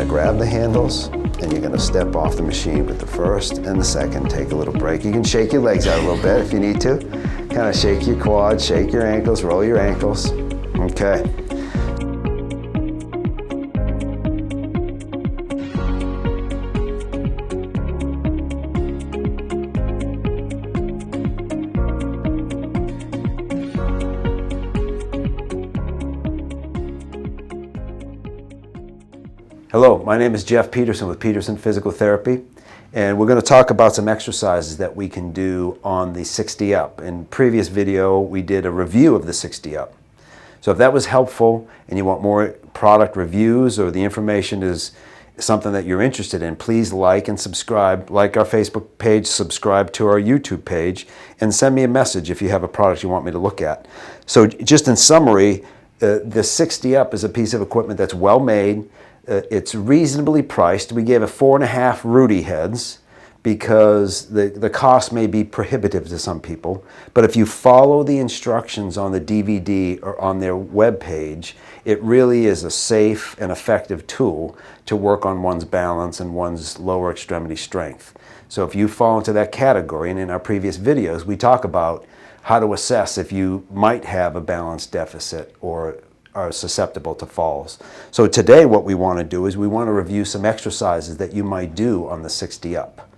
to grab the handles and you're going to step off the machine with the first and the second. Take a little break. You can shake your legs out a little bit if you need to. Kind of shake your quads, shake your ankles, roll your ankles. Okay. Hello, my name is Jeff Petersen with Petersen Physical Therapy, and we're going to talk about some exercises that we can do on the 60 up. In previous video, we did a review of the 60 up. So if that was helpful and you want more product reviews or the information is something that you're interested in, please like and subscribe. Like our Facebook page, subscribe to our YouTube page, and send me a message if you have a product you want me to look at. So just in summary, the 60 up is a piece of equipment that's well made. It's reasonably priced. We gave a 4.5 Rudy heads because the cost may be prohibitive to some people. But if you follow the instructions on the DVD or on their web page, it really is a safe and effective tool to work on one's balance and one's lower extremity strength. So if you fall into that category, and in our previous videos, we talk about how to assess if you might have a balance deficit or are susceptible to falls. So today what we want to do is we want to review some exercises that you might do on the 60 up.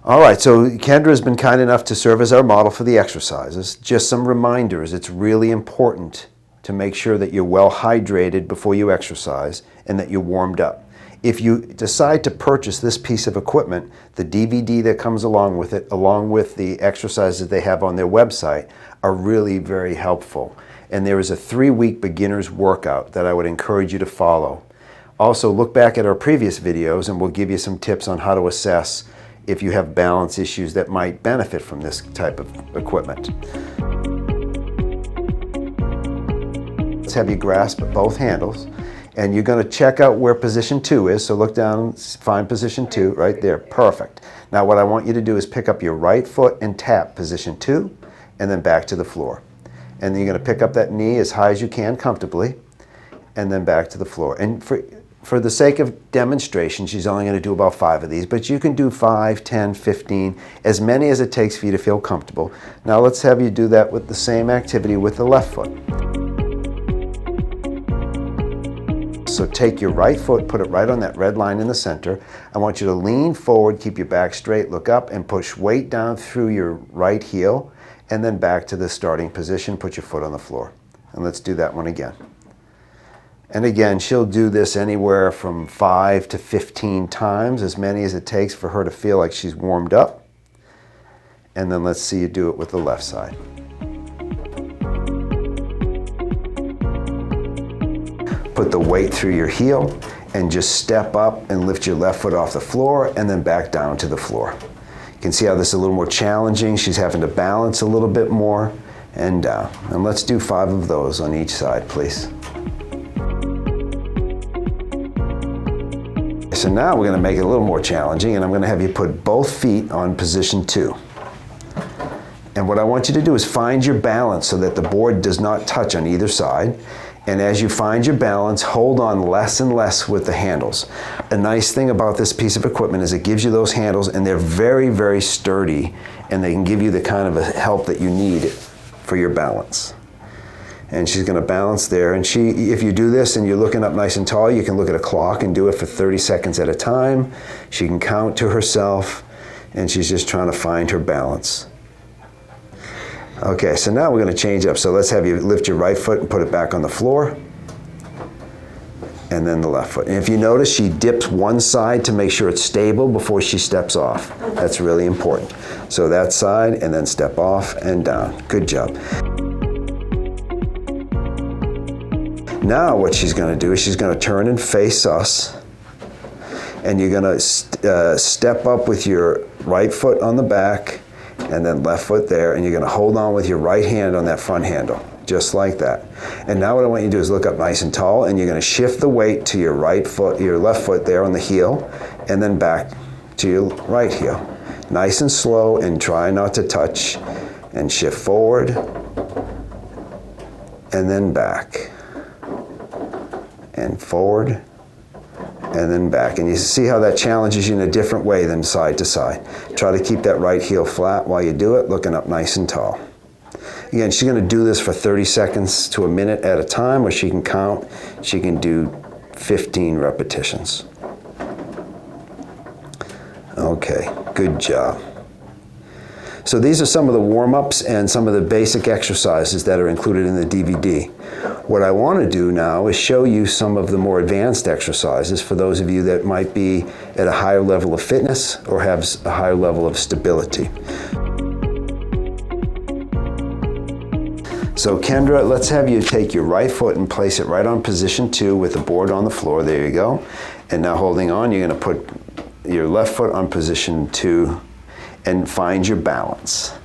All right, so Kendra has been kind enough to serve as our model for the exercises. Just some reminders, it's really important to make sure that you're well hydrated before you exercise and that you're warmed up. If you decide to purchase this piece of equipment, the DVD that comes along with it, along with the exercises they have on their website, are really very helpful. And there is a 3-week beginner's workout that I would encourage you to follow. Also, look back at our previous videos and we'll give you some tips on how to assess if you have balance issues that might benefit from this type of equipment. Let's have you grasp both handles, and you're going to check out where position 2 is. So look down, find position 2 right there. Perfect. Now what I want you to do is pick up your right foot and tap position 2 and then back to the floor. And then you're going to pick up that knee as high as you can comfortably, and then back to the floor. And for the sake of demonstration, she's only going to do about 5 of these, but you can do 5, 10, 15, as many as it takes for you to feel comfortable. Now let's have you do that with the same activity with the left foot. So take your right foot, put it right on that red line in the center. I want you to lean forward, keep your back straight, look up, and push weight down through your right heel, and then back to the starting position, put your foot on the floor. And let's do that one again. And again, she'll do this anywhere from 5 to 15 times, as many as it takes for her to feel like she's warmed up. And then let's see you do it with the left side. Put the weight through your heel and just step up and lift your left foot off the floor and then back down to the floor. You can see how this is a little more challenging. She's having to balance a little bit more and down. And let's do 5 of those on each side, please. So now we're going to make it a little more challenging, and I'm going to have you put both feet on position 2. And what I want you to do is find your balance so that the board does not touch on either side. And as you find your balance, hold on less and less with the handles. A nice thing about this piece of equipment is it gives you those handles, and they're very, very sturdy, and they can give you the kind of help that you need for your balance. And she's going to balance there. And if you do this and you're looking up nice and tall, you can look at a clock and do it for 30 seconds at a time. She can count to herself, and she's just trying to find her balance. Okay, so now we're going to change up. So let's have you lift your right foot and put it back on the floor, and then the left foot. And if you notice, she dips one side to make sure it's stable before she steps off. That's really important. So that side, and then step off and down. Good job. Now what she's going to do is she's going to turn and face us, and you're going to step up with your right foot on the back, and then left foot there, and you're going to hold on with your right hand on that front handle, just like that. And now what I want you to do is look up nice and tall, and you're going to shift the weight to your right foot, your left foot there on the heel, and then back to your right heel. Nice and slow, and try not to touch, and shift forward, and then back, and forward, and then back. And you see how that challenges you in a different way than side to side. Try to keep that right heel flat while you do it, looking up nice and tall. Again, she's going to do this for 30 seconds to a minute at a time, or she can count. She can do 15 repetitions. Okay, good job. So these are some of the warm-ups and some of the basic exercises that are included in the DVD. What I want to do now is show you some of the more advanced exercises for those of you that might be at a higher level of fitness or have a higher level of stability. So Kendra, let's have you take your right foot and place it right on position 2 with the board on the floor. There you go. And now holding on, you're going to put your left foot on position 2 and find your balance.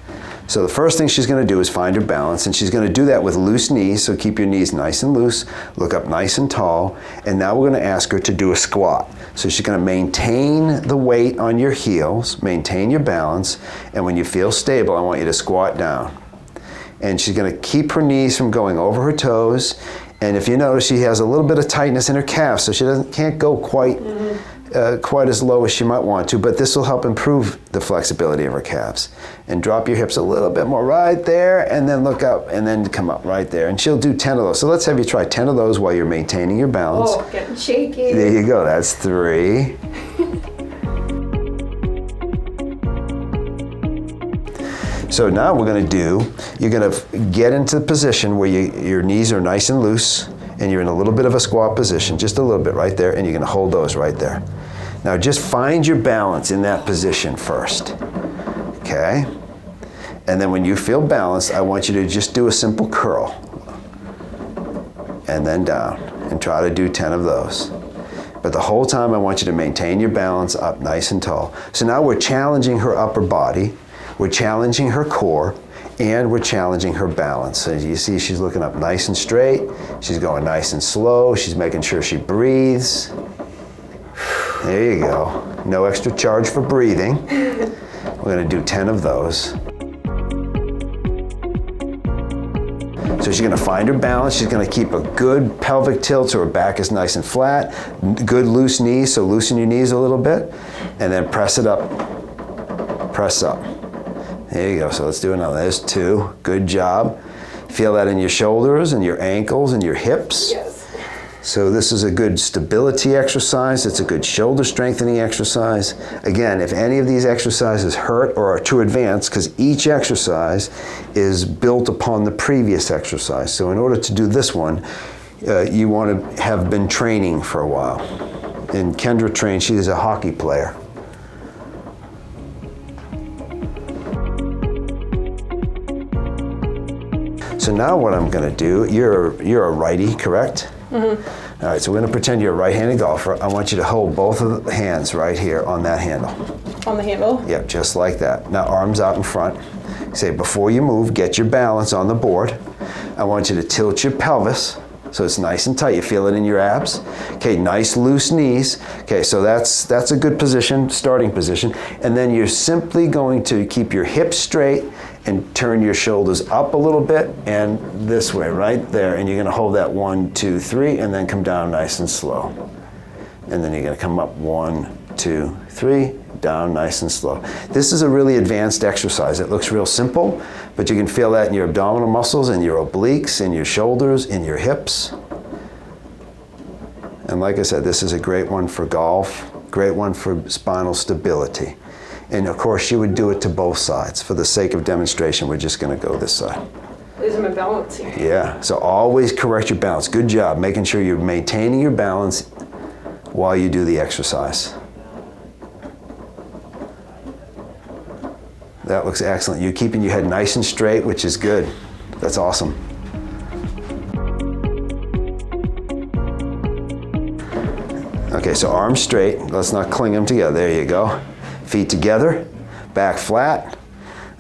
So the first thing she's going to do is find her balance, and she's going to do that with loose knees, so keep your knees nice and loose, look up nice and tall, and now we're going to ask her to do a squat. So she's going to maintain the weight on your heels, maintain your balance, and when you feel stable, I want you to squat down. And she's going to keep her knees from going over her toes, and if you notice, she has a little bit of tightness in her calves, so she can't go quite as low as she might want to, but this will help improve the flexibility of her calves. And drop your hips a little bit more right there, and then look up, and then come up right there. And she'll do 10 of those. So let's have you try 10 of those while you're maintaining your balance. Oh, getting shaky. There you go, that's 3. So now we're going to do, you're going to get into the position where your knees are nice and loose, and you're in a little bit of a squat position, just a little bit right there, and you're going to hold those right there. Now just find your balance in that position first, okay? And then when you feel balanced, I want you to just do a simple curl, and then down, and try to do 10 of those. But the whole time I want you to maintain your balance up nice and tall. So now we're challenging her upper body, we're challenging her core, and we're challenging her balance. So you see she's looking up nice and straight, she's going nice and slow, she's making sure she breathes. There you go. No extra charge for breathing. We're going to do 10 of those. So she's going to find her balance. She's going to keep a good pelvic tilt so her back is nice and flat. Good loose knees, so loosen your knees a little bit. And then press it up. Press up. There you go. So let's do another. There's 2. Good job. Feel that in your shoulders and your ankles and your hips. Yes. So this is a good stability exercise. It's a good shoulder strengthening exercise. Again, if any of these exercises hurt or are too advanced, because each exercise is built upon the previous exercise. So in order to do this one, you want to have been training for a while. And Kendra trained, she is a hockey player. So now what I'm going to do, you're a righty, correct? Mm-hmm. All right, so we're going to pretend you're a right-handed golfer. I want you to hold both of the hands right here on that handle. On the handle? Yep, just like that. Now arms out in front. Say, before you move, get your balance on the board. I want you to tilt your pelvis so it's nice and tight. You feel it in your abs. Okay, nice loose knees. Okay, so that's a good position, starting position. And then you're simply going to keep your hips straight and turn your shoulders up a little bit and this way, right there. And you're going to hold that 1, 2, 3, and then come down nice and slow. And then you're going to come up 1, 2, 3, down nice and slow. This is a really advanced exercise. It looks real simple, but you can feel that in your abdominal muscles, in your obliques, in your shoulders, in your hips. And like I said, this is a great one for golf, great one for spinal stability. And of course, you would do it to both sides. For the sake of demonstration, we're just going to go this side. Losing my balance here. Yeah, so always correct your balance. Good job, making sure you're maintaining your balance while you do the exercise. That looks excellent. You're keeping your head nice and straight, which is good. That's awesome. Okay, so arms straight. Let's not cling them together. There you go. Feet together, back flat.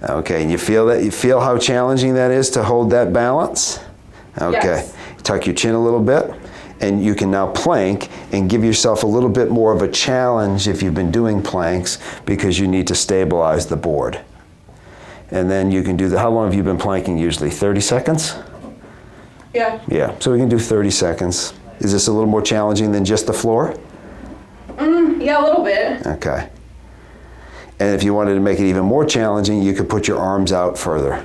Okay, and you feel that? You feel how challenging that is to hold that balance? Okay, yes. Tuck your chin a little bit, and you can now plank and give yourself a little bit more of a challenge if you've been doing planks because you need to stabilize the board. And then you can do how long have you been planking usually? 30 seconds? Yeah. Yeah, so we can do 30 seconds. Is this a little more challenging than just the floor? Yeah, a little bit. Okay. And if you wanted to make it even more challenging, you could put your arms out further.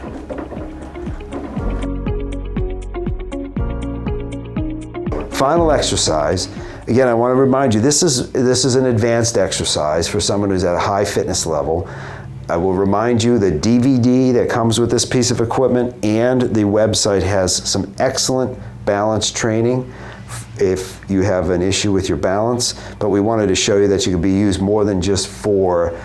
Final exercise. Again, I want to remind you, this is an advanced exercise for someone who's at a high fitness level. I will remind you the DVD that comes with this piece of equipment and the website has some excellent balance training if you have an issue with your balance, but we wanted to show you that you can be used more than just for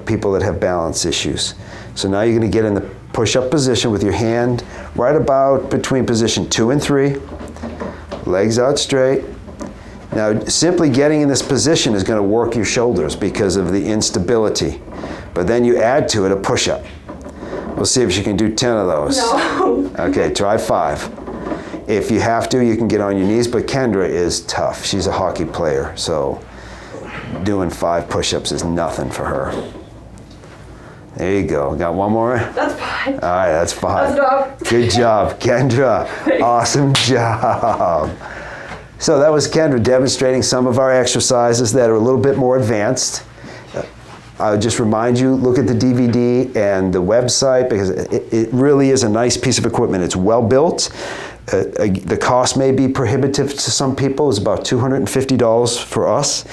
people that have balance issues. So now you're going to get in the push-up position with your hand right about between position 2 and 3, legs out straight. Now, simply getting in this position is going to work your shoulders because of the instability. But then you add to it a push-up. We'll see if you can do 10 of those. No. Okay, try 5. If you have to, you can get on your knees, but Kendra is tough. She's a hockey player, so doing 5 push-ups is nothing for her. There you go. Got one more? That's 5. All right, that's 5. That's enough. Good job, Kendra. Awesome job. So that was Kendra demonstrating some of our exercises that are a little bit more advanced. I'll just remind you, look at the DVD and the website because it really is a nice piece of equipment. It's well built. The cost may be prohibitive to some people. It's about $250 for us.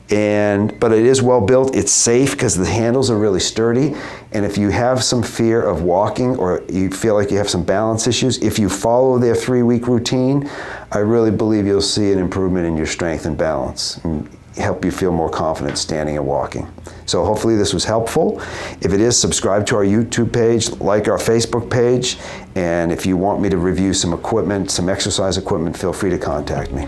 But it is well built. It's safe because the handles are really sturdy. And if you have some fear of walking or you feel like you have some balance issues, if you follow their 3-week routine, I really believe you'll see an improvement in your strength and balance and help you feel more confident standing and walking. So hopefully this was helpful. If it is, subscribe to our YouTube page, like our Facebook page, and if you want me to review some equipment, some exercise equipment, feel free to contact me.